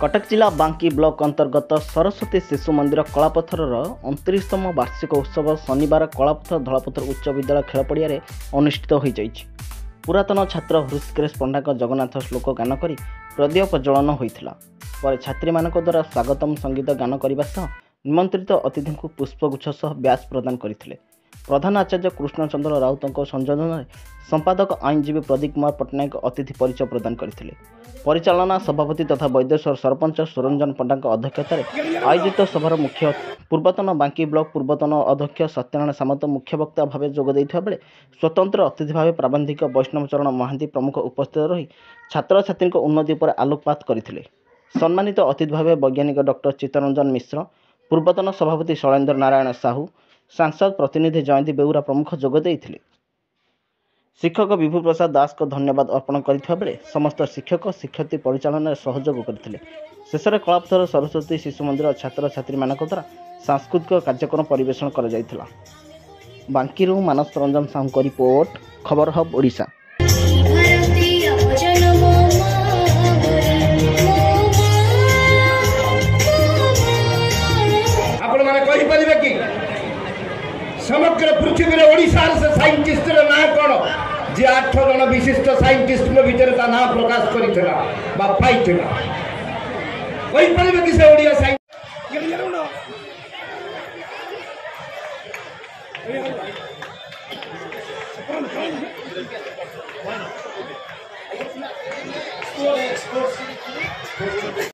कटक जिला बांकी ब्लॉक अंतर्गत सरस्वती शिशु मंदिर कलापथर 29तम वार्षिक उत्सव शनिवार कलापथर धलापथर उच्च विद्यालय खेल पड़िया अनुष्ठित हो जाइछि। पुरातन छात्र हृषिकेश पंडा जगन्नाथ श्लोक गान कर प्रदीप प्रज्वलन होता पर छात्री मान द्वारा स्वागतम संगीत गान करने सह निमंत्रित अतिथि को पुष्पगुच्छ सह ब्याज प्रदान करते। प्रधान आचार्य कृष्णचंद्र राउत संयोजन संपादक आईनजीवी प्रदीप कुमार पट्टनायक अतिथि परिचय प्रदान करते। परिचालना सभापति तथा वैद्येश्वर सरपंच सुरंजन पंडा अध्यक्षतार आयोजित सभार मुख्य पूर्वतन बांकी ब्लॉक पूर्वतन अध्यक्ष सत्यनारायण सामंत मुख्य वक्ता भाव जोग देइथिबा बेले स्वतंत्र अतिथि भाव प्राबंधिक वैष्णवचरण महांती प्रमुख उपस्थित रही छात्र छात्री उन्नति पर आलोकपात करते। सम्मानित अतिथि भाव वैज्ञानिक डॉक्टर चित्तरंजन मिश्र, पूर्वतन सभापति शैलेन्द्र नारायण साहू, सांसद प्रतिनिधि जयंती बेउरा प्रमुख जोग देइथिले। शिक्षक विभू प्रसाद दास को धन्यवाद अर्पण करथिबा बेले समस्त शिक्षक शिक्षयित्री परिचालन सहयोग करथिले। शेषरे कलापथर सरस्वती शिशु मंदिर छात्र छात्री मानक द्वारा सांस्कृतिक कार्यक्रम परिवेषण करा जायथिला। बांकीरू मानस रंजन साहू को रिपोर्ट, खबर हब ओडिशा। आपण माने कहि परिबे कि समग्र पृथ्वी ओडिशा से साइंटिस्ट ना कौन जे 8 जन विशिष्ट साइंटिस्ट भीतर ता ना प्रकाश करिथिला बा पाइथिला कहि परिबे कि से ओडिया साइंटिस्ट